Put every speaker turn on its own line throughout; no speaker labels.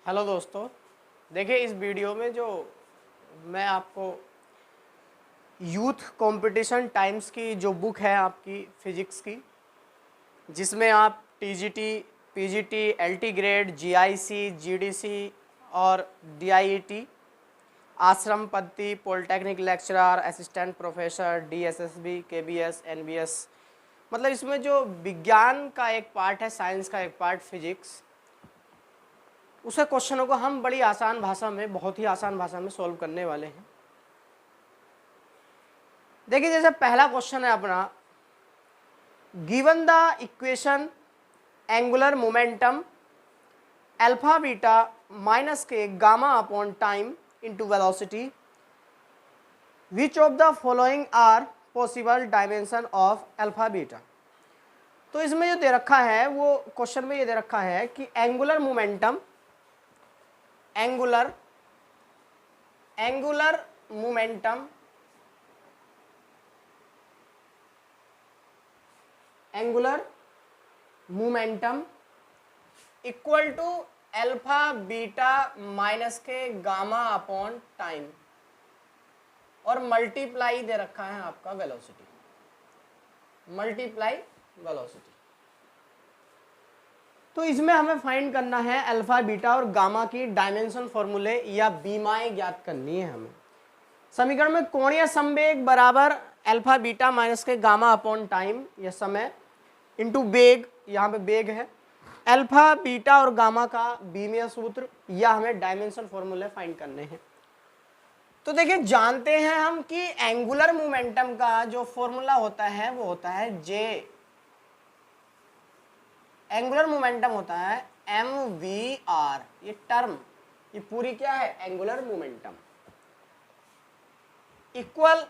Hello दोस्तों, देखिए इस वीडियो में जो मैं आपको यूथ कंपटीशन टाइम्स की जो बुक है आपकी फिजिक्स की, जिसमें आप TGT, PGT, LT grade, GIC, GDC और डीआईईटी, आश्रम पद्धति, polytechnic lecturer, assistant professor, DSSB, KBS, NBS, मतलब इसमें जो विज्ञान का एक पार्ट है, साइंस का एक पार्ट फिजिक्स, उसे क्वेश्चनों को हम बड़ी आसान भाषा में, बहुत ही आसान भाषा में सॉल्व करने वाले हैं। देखिए जैसे पहला क्वेश्चन है अपना, given the equation angular momentum alpha beta minus k gamma upon time into velocity, which of the following are possible dimension of alpha beta. तो इसमें जो दे रखा है वो क्वेश्चन में ये दे रखा है कि angular momentum, angular momentum equal to alpha beta minus k gamma upon time और मल्टीप्लाई दे रखा है आपका वेलोसिटी, मल्टीप्लाई वेलोसिटी। तो इसमें हमें फाइंड करना है अल्फा बीटा और गामा की डायमेंशन फॉर्मूले या बीमाएं ज्ञात करनी है हमें। समीकरण में कोणीय संवेग बराबर alpha beta minus k gamma upon time, यह समय, इंटू वेग, यहाँ पे वेग है, अल्फा बीटा और गामा का बीमीय सूत्र, या हमें डायमेंशन फॉर्मूले फाइंड करने हैं। तो देखिए जानते हैं हम कि एंगुलर मोमेंटम का जो फॉर्मूला होता है वो होता है जे, एंगुलर मोमेंटम होता है एम वी आर, ये टर्म, ये पूरी क्या है, angular momentum, equal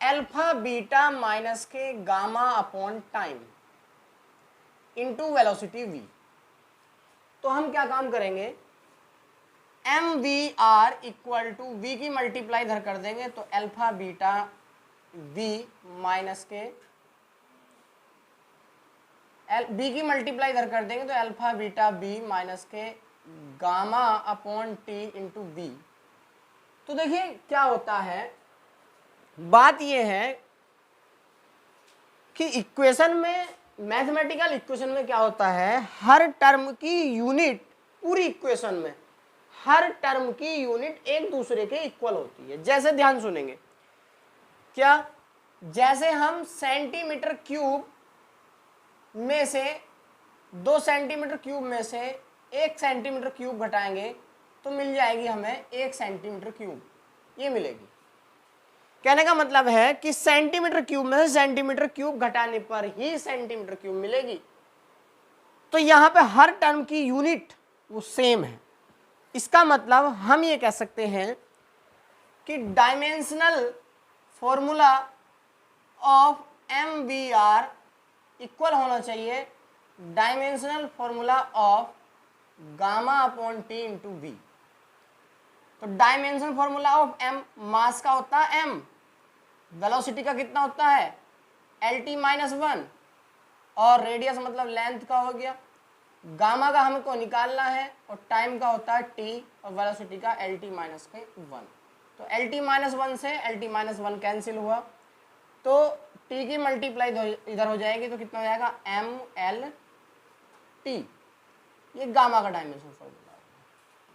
alpha beta minus k gamma upon time into velocity v। तो हम क्या काम करेंगे, M V R equal to V की मल्टीप्लाई इधर कर देंगे तो alpha beta v minus k B की मल्टीप्लाई इधर कर देंगे तो alpha beta B minus k gamma upon T into V. तो देखिए क्या होता है, बात यह है कि इक्वेशन में, मैथमेटिकल इक्वेशन में क्या होता है, हर टर्म की यूनिट, पूरी इक्वेशन में हर टर्म की यूनिट एक दूसरे के इक्वल होती है। जैसे ध्यान सुनेंगे क्या, जैसे हम सेंटीमीटर क्यूब में से 2 सेंटीमीटर क्यूब में से 1 सेंटीमीटर क्यूब घटाएंगे तो मिल जाएगी हमें 1 सेंटीमीटर क्यूब, ये मिलेगी। कहने का मतलब है कि सेंटीमीटर क्यूब में से सेंटीमीटर क्यूब घटाने पर ही सेंटीमीटर क्यूब मिलेगी। तो यहां पे हर टर्म की यूनिट वो सेम है। इसका मतलब हम ये कह सकते हैं कि dimensional formula of M V R equal होना चाहिए dimensional formula of gamma upon T into V. तो dimensional formula of M, mass का होता है m, वेलोसिटी का कितना होता है lt माइनस 1, और रेडियस मतलब लेंथ का हो गया, गामा का हमको निकालना है और टाइम का होता है t और वेलोसिटी का lt माइनस के 1। तो lt माइनस 1 से lt माइनस 1 कैंसिल हुआ तो t की मल्टीप्लाई इधर हो जाएगी तो कितना हो जाएगा mlt, ये गामा का डायमेंशन फॉर्मूला।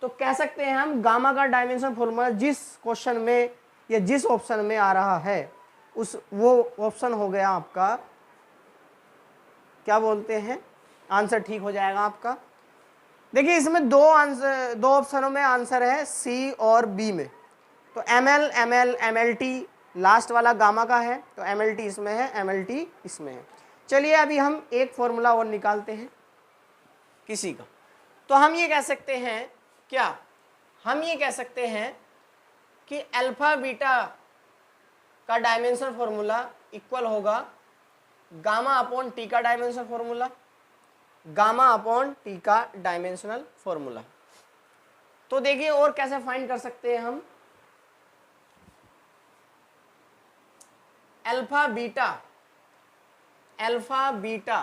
तो कह सकते हैं हम गामा का डायमेंशन फॉर्मूला जिस क्वेश्चन में या जिस ऑप्शन में आ रहा है उस वो ऑप्शन हो गया आपका, क्या बोलते हैं, आंसर ठीक हो जाएगा आपका। देखिए इसमें दो ऑप्शनों में आंसर है सी और बी में। तो ml ml mlt लास्ट वाला गामा का है तो mlt इसमें है, mlt इसमें है। चलिए अभी हम एक फॉर्मूला और निकालते हैं किसी का। तो हम ये कह सकते हैं, क्या हम ये कह सकते हैं कि अल्फा बीटा का डायमेंशन फॉर्मूला इक्वल होगा गामा अपॉन टी का dimension formula, gamma upon T का डायमेंशनल फॉर्मूला। तो देखिए और कैसे फाइंड कर सकते हैं हम, अल्फा बीटा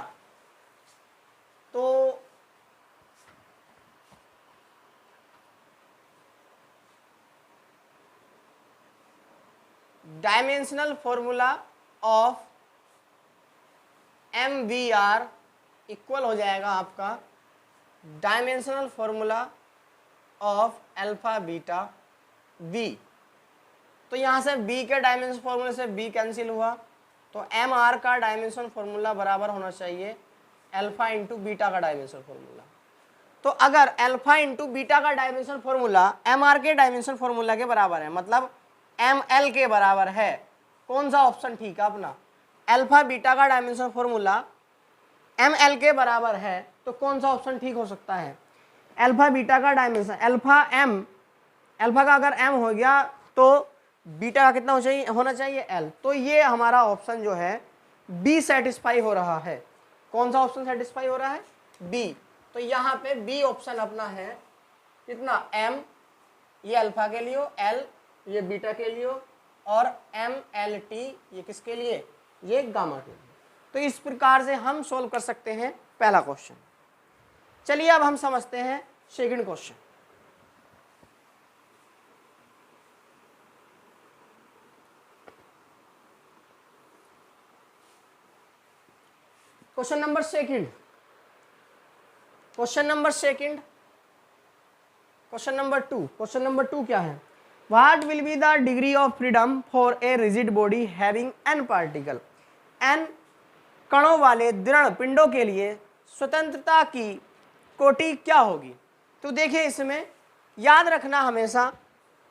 तो dimensional formula of MVR equal हो जाएगा आपका dimensional formula of alpha beta V। तो यहाँ से B के डायमेंशन फॉर्मूले से B कैंसिल हुआ, तो MR का डायमेंशन फॉर्मूला बराबर होना चाहिए अल्फा इंटू बीटा का डायमेंशन फॉर्मूला। तो अगर अल्फा इंटू बीटा का डायमेंशन फॉर्मूला MR के डायमेंशन फॉर्मूला के बराबर है, मतलब ML के बराबर है, कौन सा ऑप्शन ठीक है अपना? अल्फा बीटा का डायमेंशन फॉर्मूला ML के बराबर है, तो कौन सा ऑप्शन ठीक हो सकता है? अल्फा बीटा का डायमेंशन अल्फा का अगर M हो गया तो बीटा का कितना होना चाहिए L। तो ये हमारा ऑप्शन जो है B सेटिस्फाई हो रहा है। कौन सा ऑप्शन सेटिस्फाई हो रहा है? B। तो यहाँ पे B ऑप्शन अपना है कितना? M ये अल्फा के लिए हो, L ये बीटा के लिए हो, और MLT ये किसके लिए? ये गामा के लिए। तो इस प्रकार से हम सोल्व कर सकते हैं पहला क्वेश्चन। चलिए अब हम समझते हैं second question. Question number second, question number two क्या है? What will be the degree of freedom for a rigid body having n particle? n कणों वाले दृढ़ पिंडों के लिए स्वतंत्रता की कोटि क्या होगी? तो देखिए इसमें याद रखना हमेशा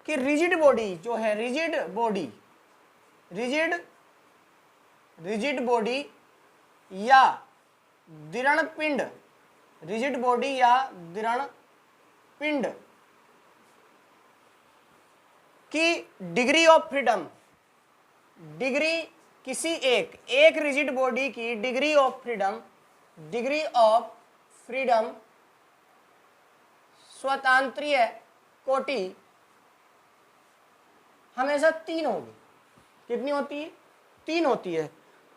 कि रिजिड बॉडी जो है, रिजिड बॉडी या दृढ़ पिंड, रिजिड बॉडी या दृढ़ पिंड की डिग्री ऑफ फ्रीडम, डिग्री किसी एक रिजिड बॉडी की डिग्री ऑफ फ्रीडम स्वतंत्रीय कोटि हमेशा 3 होगी। कितनी होती है? 3 होती है।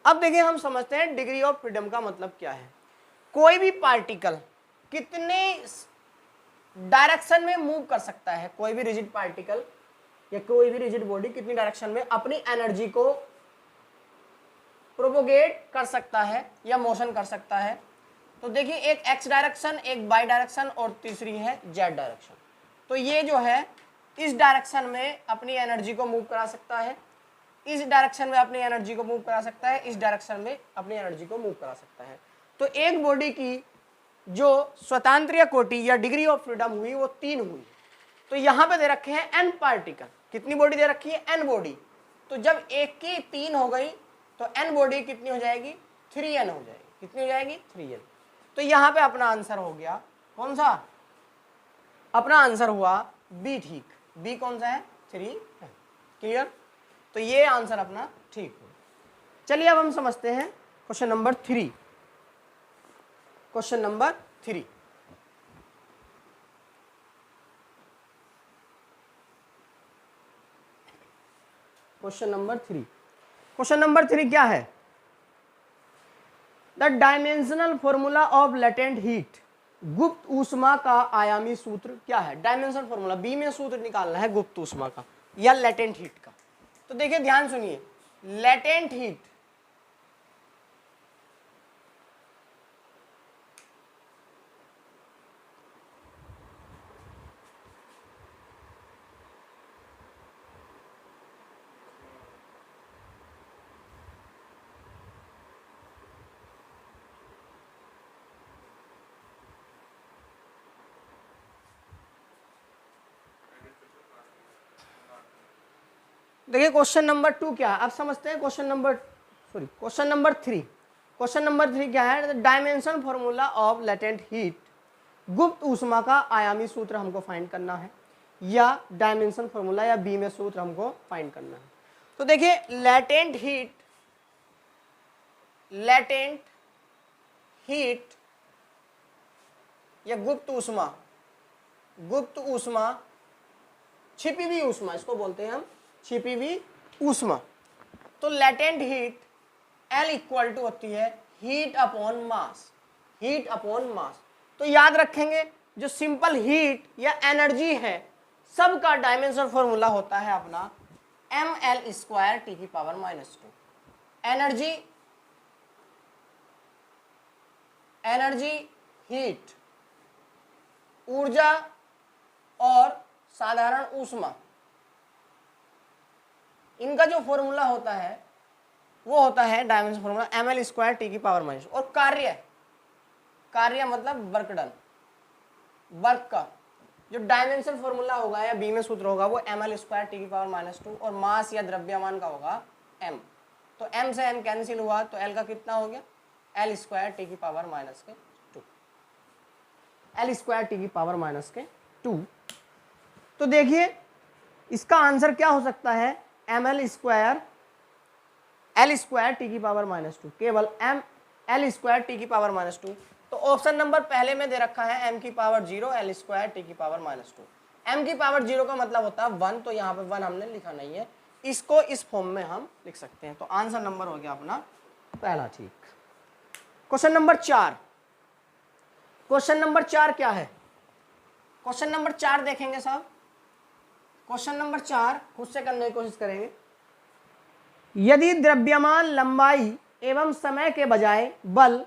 अब देखिए हम समझते हैं डिग्री ऑफ फ्रीडम का मतलब क्या है। कोई भी पार्टिकल कितने डायरेक्शन में मूव कर सकता है, कोई भी रिजिड पार्टिकल या कोई भी रिजिड बॉडी कितनी डायरेक्शन में अपनी एनर्जी को प्रोपोगेट कर सकता है या मोशन कर सकता है। तो देखिए एक एक्स डायरेक्शन, एक वाई डायरेक्शन और तीसरी है जेड डायरेक्शन। तो ये जो है इस डायरेक्शन में अपनी एनर्जी को मूव करा सकता है, इस डायरेक्शन में अपनी एनर्जी को मूव करा सकता है, इस डायरेक्शन में अपनी एनर्जी को मूव करा सकता है। तो एक बॉडी की जो स्वतंत्रीय कोटि या डिग्री ऑफ फ्रीडम हुई वो 3 हुई। तो यहाँ पे दे रखे हैं n पार्टिकल। कितनी बॉडी दे रखी है? n body. तो जब एक की 3 हो गई तो n बॉडी कितनी हो जाएगी? 3n हो जाएगी। कितनी हो जाएगी? 3n। तो यहाँ पे अपना आंसर हो गया कौन सा? अपना आंसर हुआ बी ठीक। बी कौन सा है? 3 है। क्लियर? तो ये आंसर अपना ठीक हो। चलिए अब हम समझते हैं question number 3। Question number 3, question number 3 क्या है? The dimensional formula of latent heat, गुप्त ऊष्मा का आयामी सूत्र क्या है? डायमेंशनल फॉर्मूला बी में सूत्र निकालना है गुप्त ऊष्मा का या लेटेंट हीट का। तो देखिए ध्यान सुनिए, लेटेंट हीट देखिए क्वेश्चन नंबर 2 क्या है अब समझते हैं। क्वेश्चन नंबर 3 क्या है? Dimension formula of latent heat, गुप्त ऊष्मा का आयामी सूत्र हमको फाइंड करना है, या डायमेंशन फॉर्मूला या बी में सूत्र हमको फाइंड करना है। तो देखिए लेटेंट हीट या गुप्त ऊष्मा, छिपी हुई ऊष्मा, इसको बोलते हैं हम छिपी हुई ऊष्मा। तो latent heat L equal to होती है हीट अपॉन मास। तो याद रखेंगे जो सिंपल हीट या एनर्जी है सबका डायमेंशन फॉर्मूला होता है अपना ml² टी की पावर -2। एनर्जी हीट, ऊर्जा और साधारण ऊष्मा, इनका जो फॉर्मूला होता है वो होता है डायमेंशन फॉर्मूला ml² टी की पावर -2। और कार्य मतलब वर्क डन, वर्क का जो डायमेंशन फॉर्मूला होगा या बी में सूत्र होगा वो ml² टी की पावर -2 और मास या द्रव्यमान का होगा m। तो m से m कैंसिल हुआ तो l का कितना हो गया l² टी की पावर -2, l² टी की पावर -2। तो देखिए इसका आंसर क्या हो सकता है l² टी की पावर -2, केवल l² टी की पावर -2। तो ऑप्शन नंबर पहले में दे रखा है m की पावर 0 l² टी की पावर -2। m की पावर 0 का मतलब होता है 1, तो यहाँ पे 1 हमने लिखा नहीं है, इसको इस फॉर्म में हम लिख सकते हैं। तो आंसर नंबर हो गया अपना पहला ठीक। क्वेश्चन नंबर 4, क्वेश्चन नंबर 4 क्या है? क्वेश्चन नंबर 4 देखेंगे साहब। क्वेश्चन नंबर 4 खुद से करने की कोशिश करेंगे। यदि द्रव्यमान लंबाई एवं समय के बजाय बल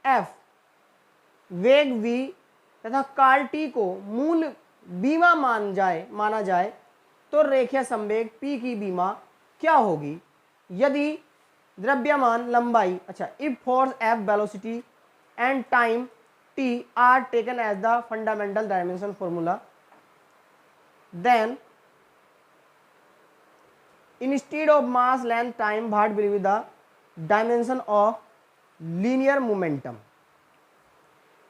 F, वेग v तथा काल t को मूल बीमा माना जाए तो रेखीय संवेग p की बीमा क्या होगी? यदि द्रव्यमान लंबाई, अच्छा, if force F, velocity and time t are taken as the fundamental dimension formula, then instead of mass, length, time, what will be the dimension of linear momentum?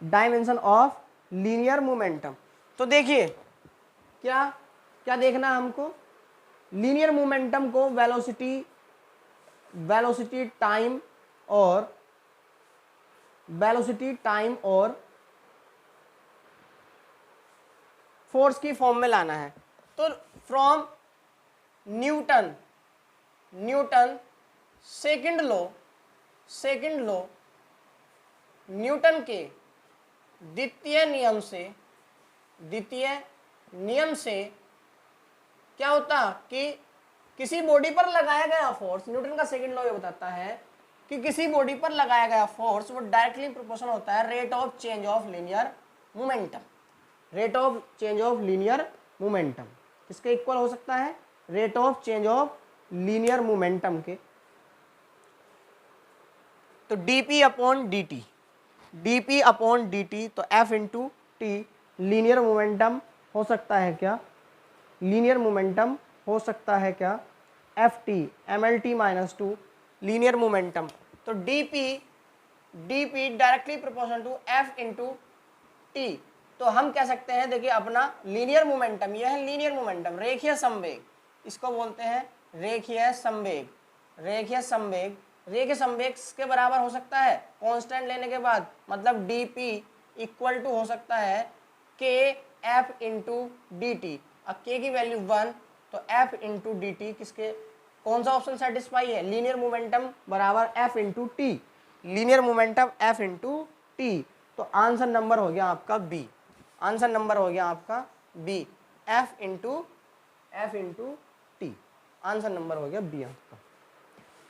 Dimension of linear momentum. तो देखिए क्या क्या देखना है हमको, linear momentum को velocity time और force की फॉर्म में लाना है। तो from Newton second law Newton के द्वितीय नियम से क्या होता कि किसी बॉडी पर लगाया गया फोर्स, न्यूटन का सेकंड लॉ ये बताता है कि किसी बॉडी पर लगाया गया फोर्स वो डायरेक्टली प्रोपोर्शनल होता है rate of change of linear momentum. Rate of change of linear momentum किसके इक्वल हो सकता है? Rate of change of linear momentum के। तो dp अपॉन dt, तो f into T linear momentum हो सकता है क्या? लीनियर मोमेंटम हो सकता है क्या? ft mlt -2 linear momentum. तो dp directly proportional to f into T. तो हम कह सकते हैं, देखिए अपना लीनियर मोमेंटम, यह है लीनियर मोमेंटम, रेखीय संवेग, इसको बोलते हैं रेखीय संवेग के बराबर हो सकता है कांस्टेंट लेने के बाद, मतलब dp इक्वल टू हो सकता है k f into D T. अब k की वैल्यू 1, तो f इंटू डी टी किसके, कौन सा ऑप्शन सेटिस्फाई है? लीनियर मोमेंटम बराबर f into T, linear momentum f into T. तो आंसर नंबर हो गया आपका बी, आंसर नंबर हो गया आपका B, f into T, answer number हो गया बी आपका।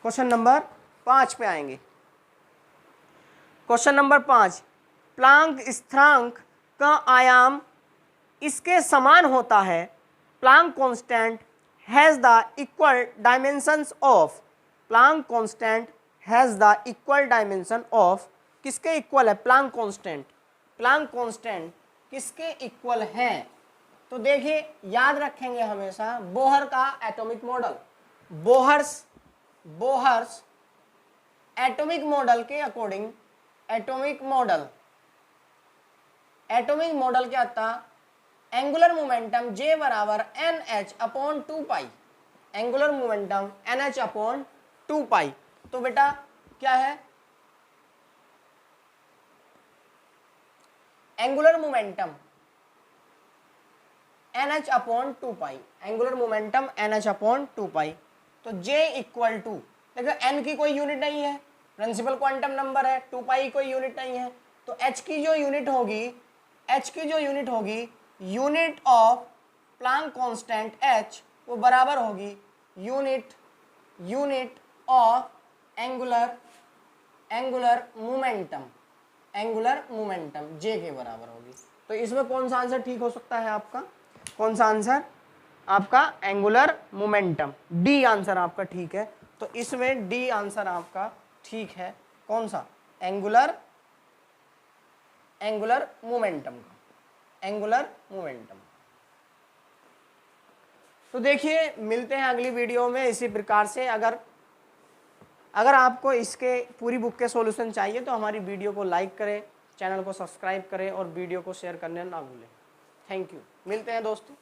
क्वेश्चन नंबर 5 पे आएंगे। क्वेश्चन नंबर 5, प्लांक स्थिरांक का आयाम इसके समान होता है। Planck constant has the equal dimensions of, Planck constant has the equal dimension of, किसके इक्वल है? प्लांक कांस्टेंट किसके इक्वल है? तो देखिए याद रखेंगे हमेशा बोहर का atomic model, Bohr's atomic model के अकॉर्डिंग, एटॉमिक मॉडल क्या था? एंगुलर मोमेंटम J बराबर NH अपॉन 2 पाई, एंगुलर मोमेंटम NH अपॉन 2 पाई। तो बेटा क्या है? एंगुलर मोमेंटम NH अपॉन 2 पाई, एंगुलर मोमेंटम NH अपॉन 2 पाई। तो J इक्वल टू, देखो n की कोई यूनिट नहीं है, प्रिंसिपल क्वांटम नंबर है, 2 पाई कोई यूनिट नहीं है, तो h की जो यूनिट होगी unit of Planck constant h वो बराबर होगी यूनिट ऑफ एंगुलर मोमेंटम जे के बराबर होगी। तो इसमें कौन सा आंसर ठीक हो सकता है आपका, कौन सा आंसर आपका, एंगुलर मोमेंटम, डी आंसर आपका ठीक है। तो इसमें डी आंसर आपका ठीक है, कौन सा, एंगुलर मोमेंटम का, एंगुलर मोमेंटम। तो देखिए मिलते हैं अगली वीडियो में इसी प्रकार से। अगर आपको इसके पूरी बुक के सॉल्यूशन चाहिए तो हमारी वीडियो को लाइक करें, चैनल को सब्सक्राइब करें और वीडियो को शेयर करने ना भूलें। थैंक यू, मिलते हैं दोस्तों।